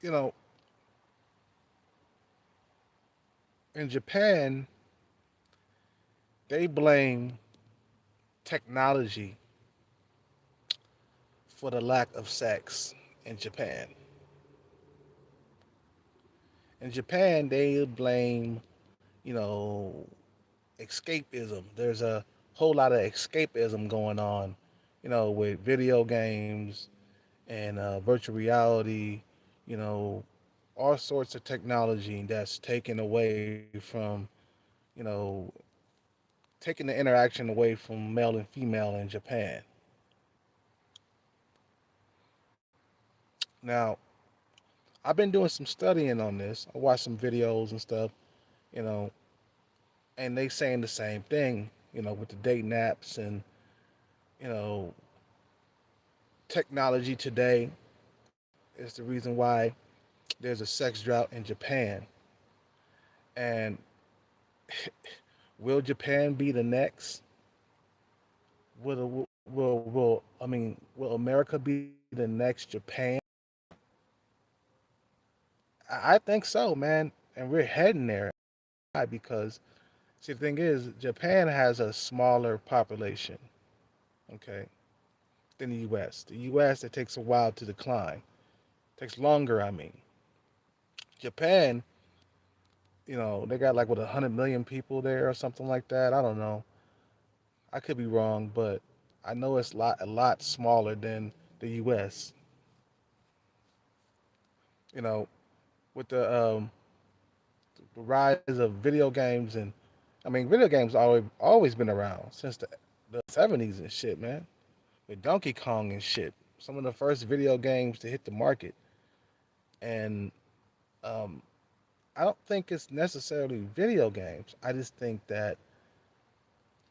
You know, in Japan, they blame technology for the lack of sex in Japan. In Japan, they blame, you know, escapism. There's a whole lot of escapism going on, with video games and virtual reality, you know, all sorts of technology that's taken away from, you know, taking the interaction away from male and female in Japan. Now, I've been doing some studying on this. I watched some videos and stuff, you know, and they saying the same thing, with the dating apps and, you know, technology today is the reason why there's a sex drought in Japan. And will Japan be the next? Will America be the next Japan? I think so, man. And we're heading there. Why? Because see, the thing is, Japan has a smaller population, okay, than the U.S. The U.S. it takes a while to decline. It takes longer. I mean, Japan, they got like 100 million people there or something like that. I don't know. I could be wrong, but I know it's a lot smaller than the U.S. You know, with the rise of video games and video games always been around since the 70s and shit, man. With Donkey Kong and shit. Some of the first video games to hit the market. And um, I don't think it's necessarily video games. I just think that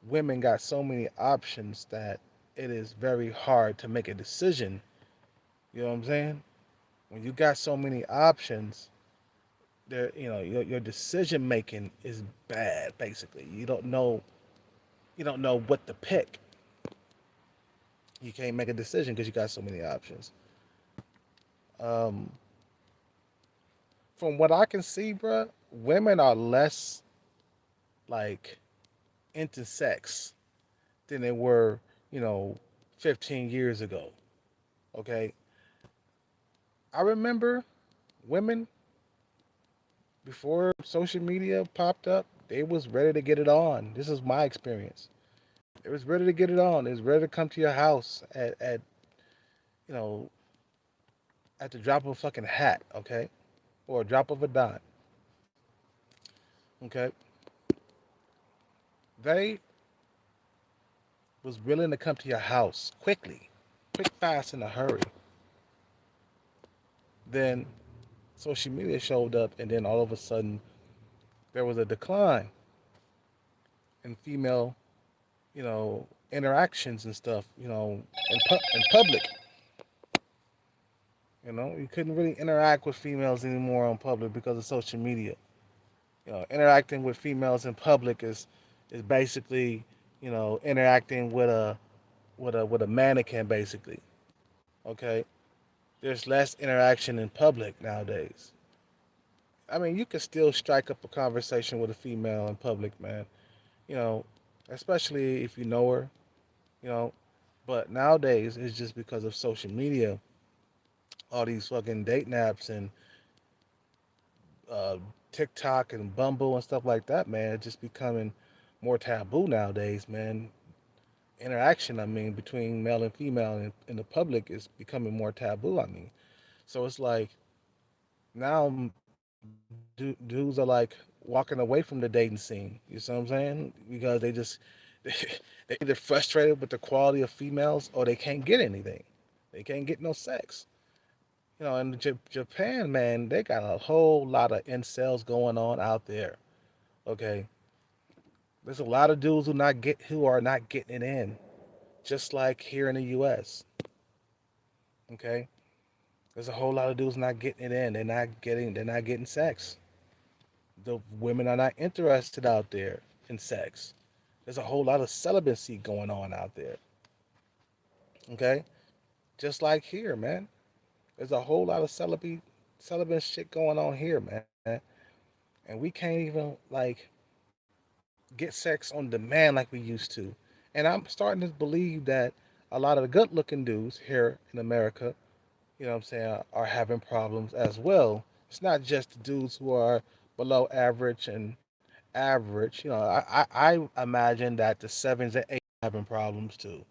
women got so many options that it is very hard to make a decision. You know what I'm saying? When you got so many options, your decision making is bad. Basically, you don't know what to pick. You can't make a decision because you got so many options. Um, from what I can see, bruh, women are less like into sex than they were, you know, 15 years ago. Okay, I remember women before social media popped up. They was ready to get it on. This is my experience. They was ready to get it on. They was ready to come to your house at you know at the drop of a fucking hat. Okay, or a drop of a dime. Okay, they was willing to come to your house quickly, quick, fast, in a hurry. Then social media showed up, and then all of a sudden there was a decline in female, interactions and stuff, in public. You couldn't really interact with females anymore on public because of social media. Interacting with females in public is basically, interacting with a mannequin, basically. Okay, there's less interaction in public nowadays. You can still strike up a conversation with a female in public, man. You know, especially if you know her. You know, but nowadays it's just because of social media, all these fucking dating apps and uh, TikTok and Bumble and stuff like that, man. It's just becoming more taboo nowadays, man. Interaction, between male and female in the public is becoming more taboo. So it's like now dudes are like walking away from the dating scene. You see what I'm saying? Because they either frustrated with the quality of females or they can't get anything. They can't get no sex. In Japan, man, they got a whole lot of incels going on out there. Okay, there's a lot of dudes who are not getting it in, just like here in the U.S. Okay, there's a whole lot of dudes not getting it in. They're not getting sex. The women are not interested out there in sex. There's a whole lot of celibacy going on out there. Okay, just like here, man. There's a whole lot of celibate shit going on here, man. And we can't even like get sex on demand like we used to. And I'm starting to believe that a lot of the good looking dudes here in America, you know what I'm saying, are having problems as well. It's not just the dudes who are below average and average. You know, I imagine that the sevens and eights are having problems too.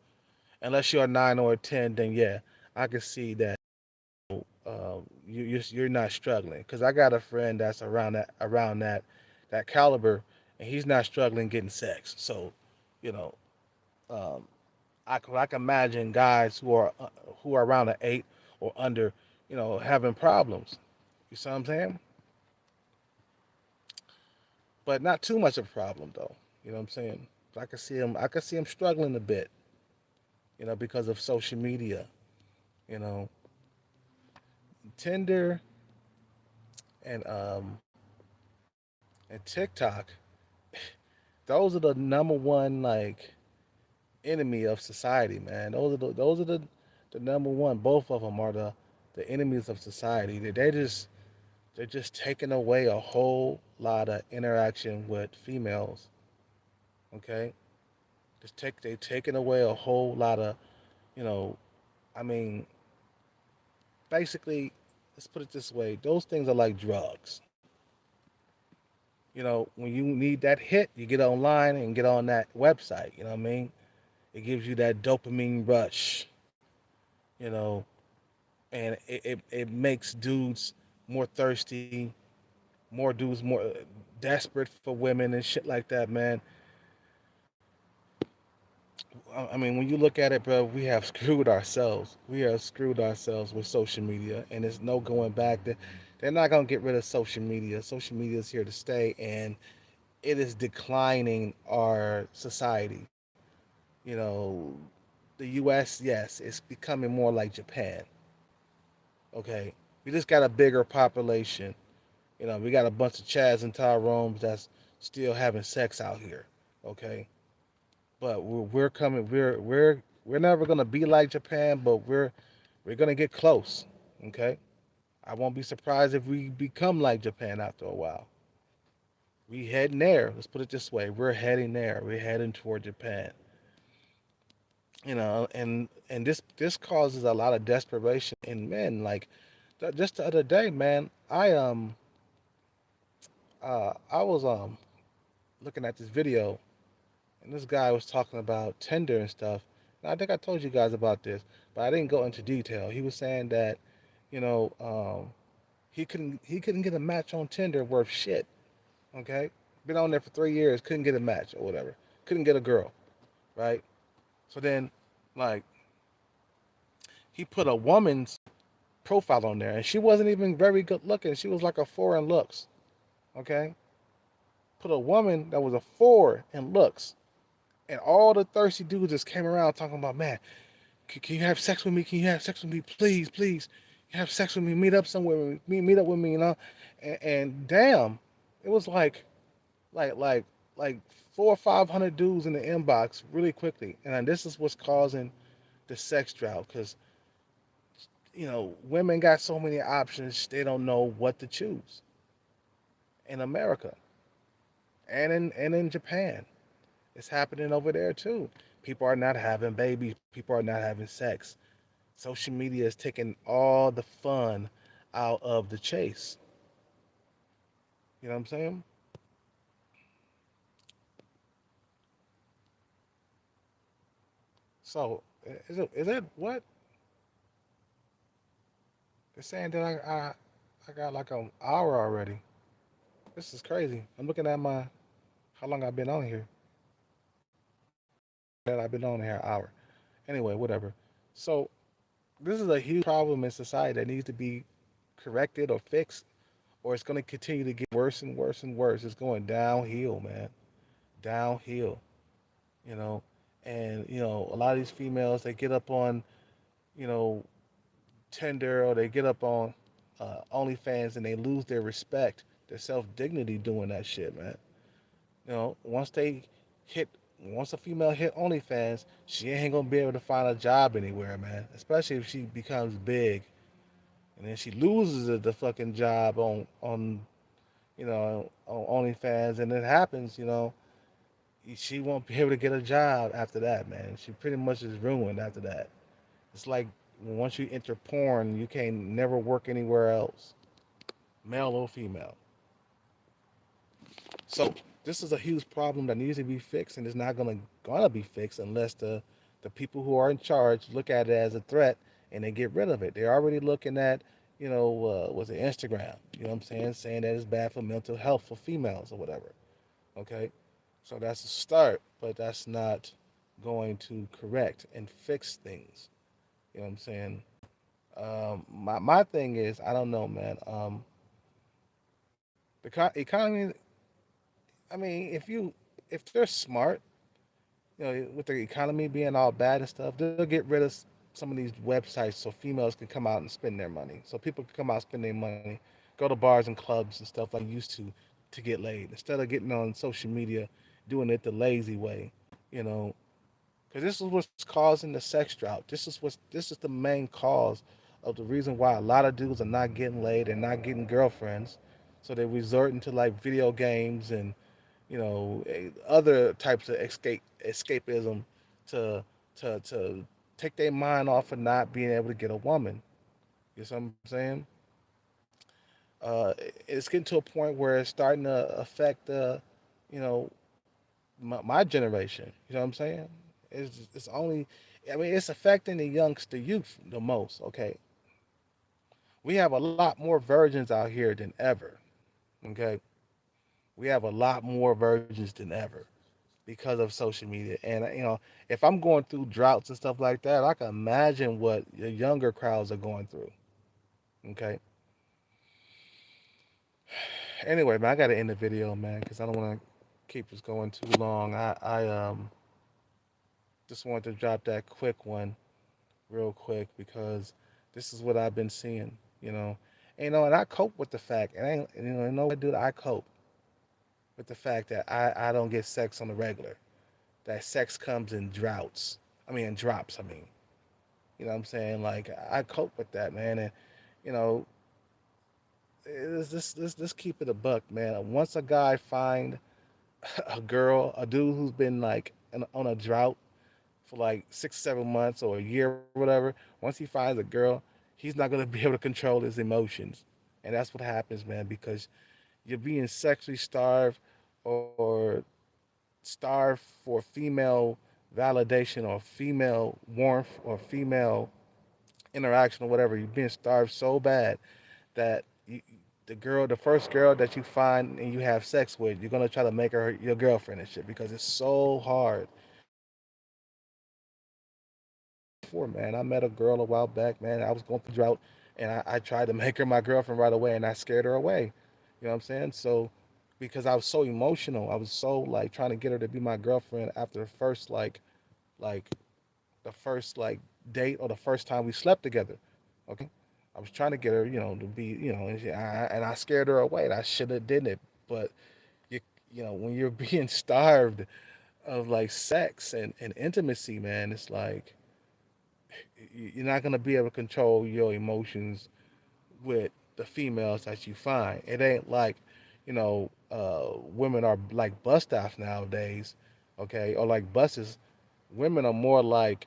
Unless you're a nine or a 10, then yeah, I can see that you're not struggling. Because I got a friend that's around that caliber, and he's not struggling getting sex. So, you know, um, I can imagine guys who are around an eight or under, having problems. You see what I'm saying? But not too much of a problem though. You know what I'm saying? I can see him struggling a bit. Because of social media. You know, Tinder and TikTok. Those are the number one like enemy of society, man. Those are the number one. Both of them are the enemies of society. They're just taking away a whole lot of interaction with females. Okay, they're taking away a whole lot of you know. I mean, basically, let's put it this way: those things are like drugs. When you need that hit, you get online and get on that website. You know what I mean? It gives you that dopamine rush. You know, and it makes dudes more thirsty, more dudes more desperate for women and shit like that, man. I mean, when you look at it, bro, we have screwed ourselves. We have screwed ourselves with social media, and there's no going back. They're not gonna get rid of social media. Social media is here to stay, and it is declining our society. You know, the U.S. Yes, it's becoming more like Japan. Okay, we just got a bigger population. We got a bunch of Chads and Tyrones that's still having sex out here. Okay, but we're coming. We're never gonna be like Japan, but we're gonna get close. Okay, I won't be surprised if we become like Japan after a while. We heading there. Let's put it this way: we're heading there. We're heading toward Japan. And this causes a lot of desperation in men. Like just the other day, man, I was looking at this video, and this guy was talking about Tinder and stuff. And I think I told you guys about this, but I didn't go into detail. He was saying that, you know, um, he couldn't get a match on Tinder worth shit. Okay, been on there for 3 years, couldn't get a match or whatever, couldn't get a girl, right? So then, like, he put a woman's profile on there, and she wasn't even very good looking. She was like a four in looks. Okay, put a woman that was a four in looks. And all the thirsty dudes just came around talking about, man, can you have sex with me? Can you have sex with me? Please, please. You have sex with me. Meet up somewhere. Meet up with me, And damn, it was like 400 or 500 dudes in the inbox really quickly. And this is what's causing the sex drought because, women got so many options, they don't know what to choose in America and in Japan. It's happening over there too. People are not having babies. People are not having sex. Social media is taking all the fun out of the chase. You know what I'm saying? So is it what they're saying that I got like an hour already. This is crazy. I'm looking at my how long I've been on here. That I've been on here an hour. Anyway, whatever. So this is a huge problem in society that needs to be corrected or fixed, or it's going to continue to get worse and worse and worse. It's going downhill, man. Downhill. You know, and a lot of these females they get up on you know Tinder or they get up on OnlyFans and they lose their respect, their self dignity doing that shit, man. Once they hit, once a female hit OnlyFans, she ain't gonna be able to find a job anywhere, man. Especially if she becomes big. and then she loses the fucking job on on OnlyFans, and it happens, she won't be able to get a job after that, man. She pretty much is ruined after that. It's like once you enter porn, you can never work anywhere else, male or female. So this is a huge problem that needs to be fixed, and it's not gonna be fixed unless the people who are in charge look at it as a threat and they get rid of it. They're already looking at, was it Instagram? You know what I'm saying that it's bad for mental health for females or whatever. Okay, so that's a start, but that's not going to correct and fix things. You know what I'm saying? My thing is, I don't know, man. The economy. I mean, if they're smart, with the economy being all bad and stuff, they'll get rid of some of these websites so females can come out and spend their money. So people can come out, spend their money, go to bars and clubs and stuff like used to get laid instead of getting on social media, doing it the lazy way. You know, because this is what's causing the sex drought. This is the main cause of the reason why a lot of dudes are not getting laid and not getting girlfriends. So they're resorting to like video games and other types of escapism to to take their mind off of not being able to get a woman. You see what I'm saying? It's getting to a point where it's starting to affect you know, my generation. You know what I'm saying? It's only, I mean, it's affecting the youth the most. Okay, we have a lot more virgins out here than ever. Okay, we have a lot more virgins than ever because of social media. And if I'm going through droughts and stuff like that, I can imagine what the younger crowds are going through. Okay. Anyway, man, I got to end the video, man, because I don't want to keep this going too long. I just wanted to drop that quick one real quick because this is what I've been seeing. You know, and I cope with the fact, and what, dude, I cope with the fact that I don't get sex on the regular. That sex comes in droughts. I mean, in drops. I mean, you know what I'm saying? Like I cope with that, man, and you know, let's keep it a buck, man. Once a guy find a girl, a dude who's been like on a drought for like 6, 7 months or a year or whatever, once he finds a girl, he's not gonna be able to control his emotions, and that's what happens, man, because you're being sexually starved or starved for female validation or female warmth or female interaction or whatever. You're being starved so bad that the first girl that you find and you have sex with, you're gonna try to make her your girlfriend and shit because it's so hard. Before, man, I met a girl a while back, man. I was going through drought, and I tried to make her my girlfriend right away, and I scared her away. You know what I'm saying? So, because I was so emotional, I was so like trying to get her to be my girlfriend after like the first like date or the first time we slept together. Okay, I was trying to get her, to be, and I scared her away. And I should have did it, but you, when you're being starved of like sex and intimacy, man, it's like you're not gonna be able to control your emotions with the females that you find. It ain't like, women are like bus stops nowadays, okay, or like buses. Women are more like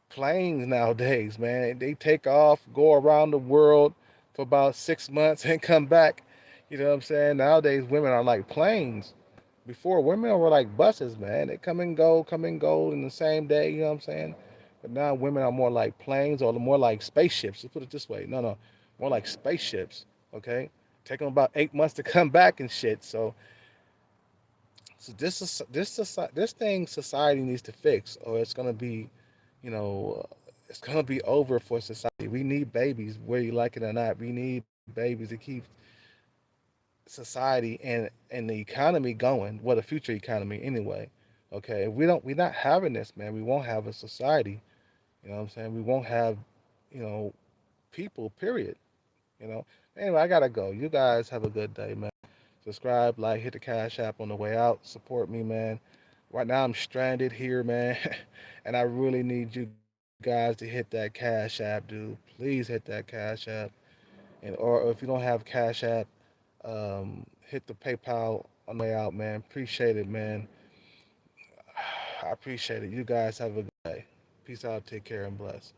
planes nowadays, man. They take off, go around the world for about 6 months and come back. You know what I'm saying? Nowadays, women are like planes. Before, women were like buses, man. They come and go in the same day. You know what I'm saying? But now women are more like planes or more like spaceships. Let's put it this way. No, no, more like spaceships. Okay, take them about 8 months to come back and shit. So this thing society needs to fix, or it's gonna be, you know, it's gonna be over for society. We need babies, whether you like it or not. We need babies to keep society and the economy going. Well, the future economy anyway. Okay, if we're not having this, man, we won't have a society. You know what I'm saying? We won't have, you know, people. Period. You know. Anyway, I gotta go. You guys have a good day, man. Subscribe, like, hit the Cash App on the way out. Support me, man. Right now I'm stranded here, man, and I really need you guys to hit that Cash App, dude. Please hit that Cash App. and or if you don't have Cash App, hit the PayPal on the way out, man. Appreciate it, man. I appreciate it. You guys have a good day. Peace out. Take care and bless.